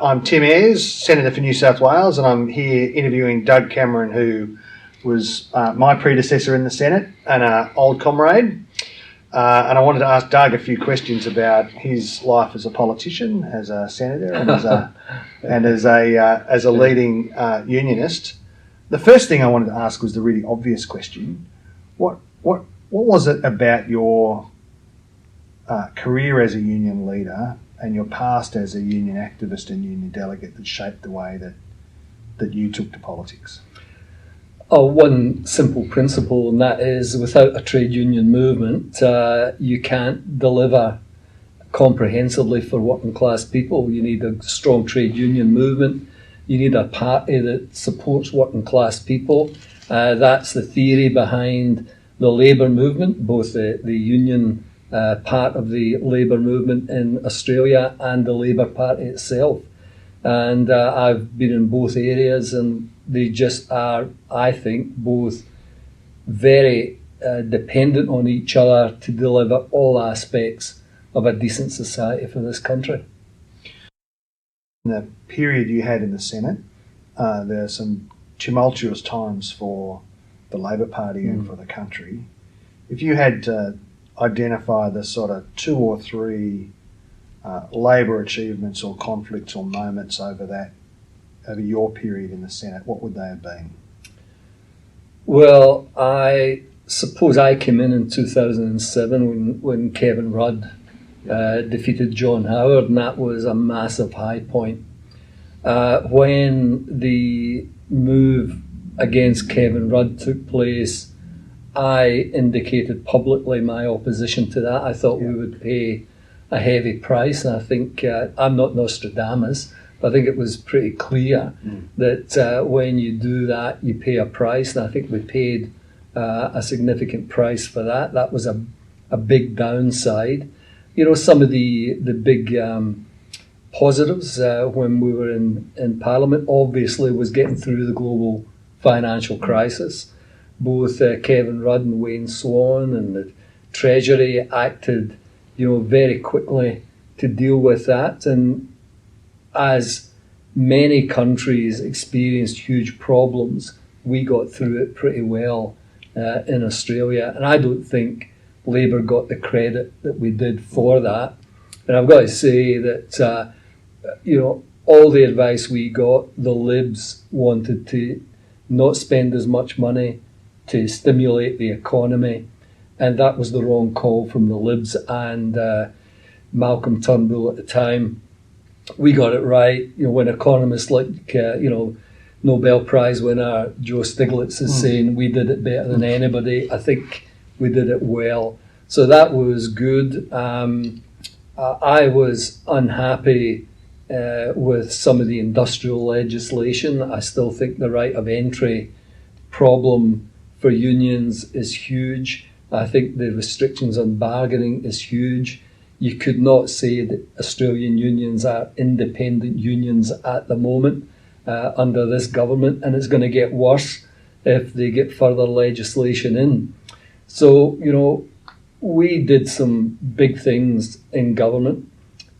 I'm Tim Ayres, Senator for New South Wales, and I'm here interviewing Doug Cameron, who was my predecessor in the Senate and an old comrade. And I wanted to ask Doug a few questions about his life as a politician, as a senator, and as a leading unionist. The first thing I wanted to ask was the really obvious question: what was it about your career as a union leader and your past as a union activist and union delegate that shaped the way that you took to politics? Oh, one simple principle, and that is without a trade union movement, you can't deliver comprehensively for working class people. You need a strong trade union movement. You need a party that supports working class people. That's the theory behind the labour movement, both the union part of the labour movement in Australia and the Labour Party itself. And I've been in both areas, and they just are, I think, both very dependent on each other to deliver all aspects of a decent society for this country. In the period you had in the Senate, there are some tumultuous times for the Labor Party and for the country. If you had to identify the sort of two or three Labor achievements or conflicts or moments over your period in the Senate, what would they have been? Well, I suppose I came in 2007 when Kevin Rudd defeated John Howard, and that was a massive high point. When the move against Kevin Rudd took place, I indicated publicly my opposition to that. I thought we would pay a heavy price, and I think, I'm not Nostradamus, but I think it was pretty clear that when you do that, you pay a price, and I think we paid a significant price for that. That was a big downside. You know, some of the big positives when we were in Parliament obviously was getting through the global financial crisis. Both Kevin Rudd and Wayne Swan and the Treasury acted, very quickly to deal with that. And as many countries experienced huge problems, we got through it pretty well in Australia. And I don't think Labour got the credit that we did for that. And I've got to say that, all the advice we got, the Libs wanted to not spend as much money to stimulate the economy, and that was the wrong call from the Libs and Malcolm Turnbull at the time. We got it right. When economists like Nobel Prize winner Joe Stiglitz is saying we did it better than anybody, I think we did it well. So that was good. I was unhappy with some of the industrial legislation. I still think the right of entry problem for unions is huge. I think the restrictions on bargaining is huge. You could not say that Australian unions are independent unions at the moment under this government, and it's going to get worse if they get further legislation in. So, we did some big things in government.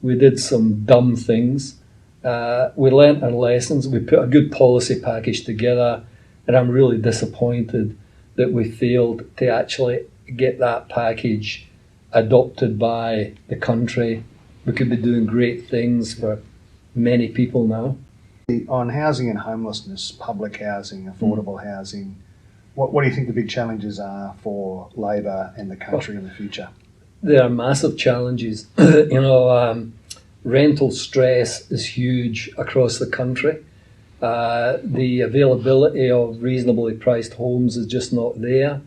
We did some dumb things. We learnt our lessons. We put a good policy package together, and I'm really disappointed that we failed to actually get that package adopted by the country. We could be doing great things for many people now. On housing and homelessness, public housing, affordable housing, what do you think the big challenges are for Labor and the country in the future? There are massive challenges. Rental stress is huge across the country. The availability of reasonably priced homes is just not there.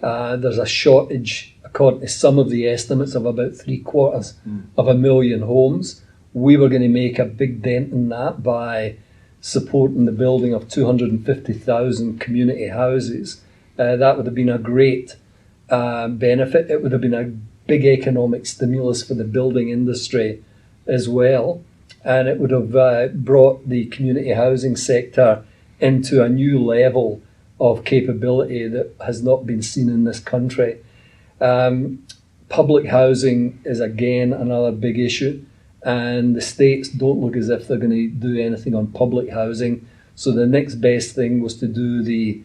There's a shortage, according to some of the estimates, of about 750,000 homes. We were going to make a big dent in that by supporting the building of 250,000 community houses. That would have been a great benefit. It would have been a big economic stimulus for the building industry as well. And it would have brought the community housing sector into a new level of capability that has not been seen in this country. Public housing is again another big issue. and the states don't look as if they're going to do anything on public housing. So the next best thing was to do the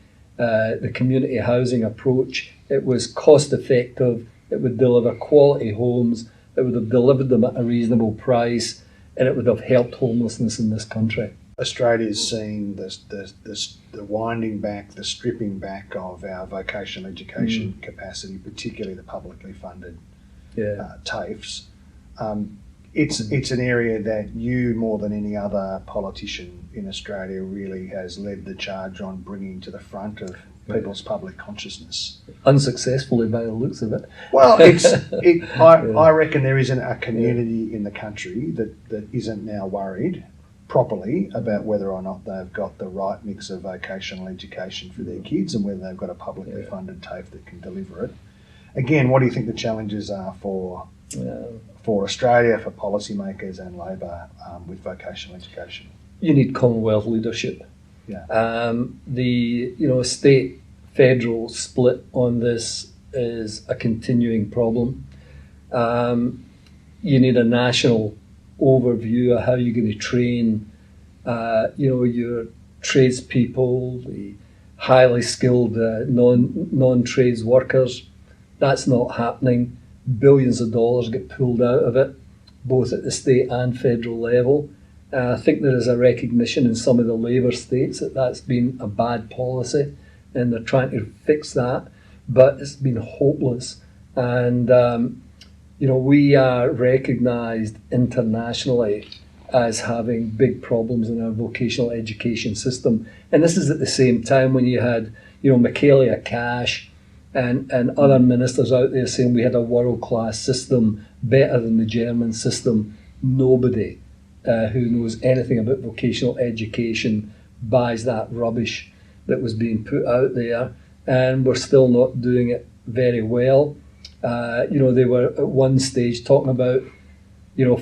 community housing approach. It was cost effective, it would deliver quality homes, it would have delivered them at a reasonable price, and it would have helped homelessness in this country. Australia's seen the winding back, the stripping back of our vocational education capacity, particularly the publicly funded TAFEs. It's an area that you, more than any other politician in Australia, really has led the charge on bringing to the front of people's public consciousness. Unsuccessfully by the looks of it. Well, I reckon there isn't a community in the country that isn't now worried properly about whether or not they've got the right mix of vocational education for their kids and whether they've got a publicly funded TAFE that can deliver it. Again, what do you think the challenges are for Australia, for policymakers and Labor with vocational education? You need Commonwealth leadership. Yeah. The state federal split on this is a continuing problem. You need a national overview of how you're going to train your tradespeople, the highly skilled non-trades workers. That's not happening. Billions of dollars get pulled out of it, both at the state and federal level. I think there is a recognition in some of the Labor states that that's been a bad policy, and they're trying to fix that, but it's been hopeless. And we are recognised internationally as having big problems in our vocational education system. And this is at the same time when you had, Michaelia Cash and other ministers out there saying we had a world-class system, better than the German system. Nobody who knows anything about vocational education buys that rubbish that was being put out there, and we're still not doing it very well. They were at one stage talking about,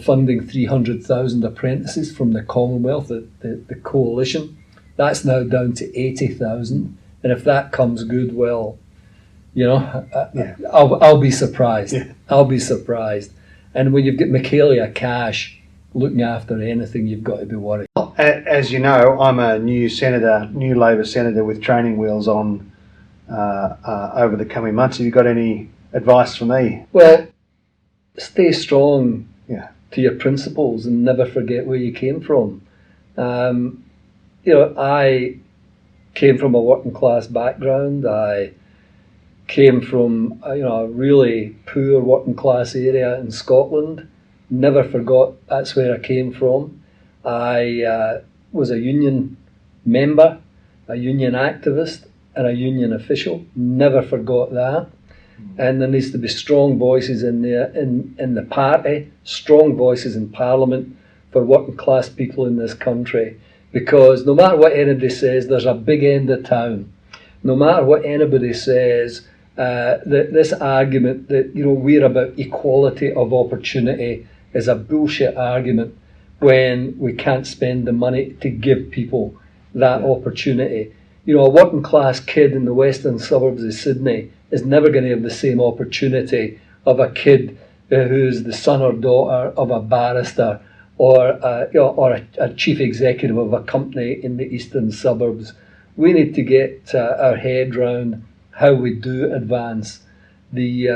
funding 300,000 apprentices from the Commonwealth, the coalition. That's now down to 80,000, and if that comes good, well, I'll be surprised. Yeah. I'll be surprised. And when you've got Michaelia Cash looking after anything, you've got to be worried. As you know, I'm a new Labor senator with training wheels on over the coming months. Have you got any advice for me? Well, stay strong to your principles and never forget where you came from. I came from a working class background. I came from a really poor working class area in Scotland. Never forgot that's where I came from. I was a union member, a union activist, and a union official. Never forgot that. And there needs to be strong voices in the party, strong voices in Parliament for working class people in this country. Because no matter what anybody says, there's a big end of town. No matter what anybody says, this argument that we're about equality of opportunity is a bullshit argument when we can't spend the money to give people that opportunity. A working class kid in the western suburbs of Sydney is never going to have the same opportunity of a kid who's the son or daughter of a barrister or a chief executive of a company in the eastern suburbs. We need to get our head round how we do advance the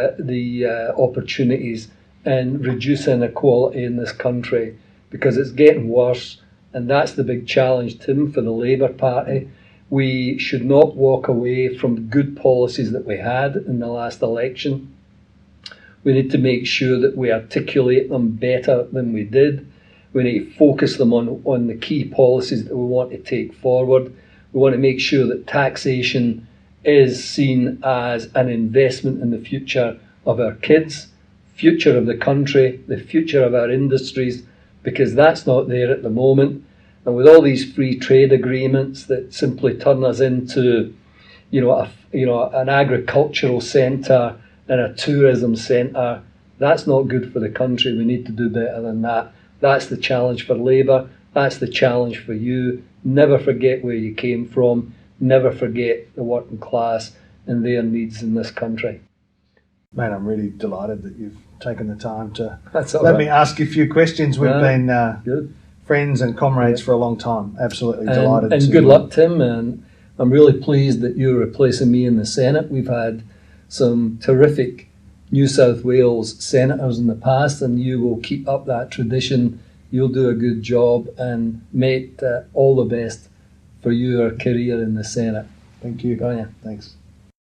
opportunities and reduce inequality in this country, because it's getting worse, and that's the big challenge, Tim, for the Labour Party. We should not walk away from good policies that we had in the last election. We need to make sure that we articulate them better than we did. We need to focus them on the key policies that we want to take forward. We want to make sure that taxation is seen as an investment in the future of our kids, future of the country, the future of our industries, because that's not there at the moment. And with all these free trade agreements that simply turn us into, an agricultural centre and a tourism centre, that's not good for the country. We need to do better than that. That's the challenge for Labour. That's the challenge for you. Never forget where you came from. Never forget the working class and their needs in this country. Mate, I'm really delighted that you've taken the time to That's all let right. me ask you a few questions. We've been Good. friends and comrades for a long time. Absolutely delighted. And good luck, Tim. And I'm really pleased that you're replacing me in the Senate. We've had some terrific New South Wales senators in the past, and you will keep up that tradition. You'll do a good job, and mate, all the best for your career in the Senate. Thank you. Go on. Thanks.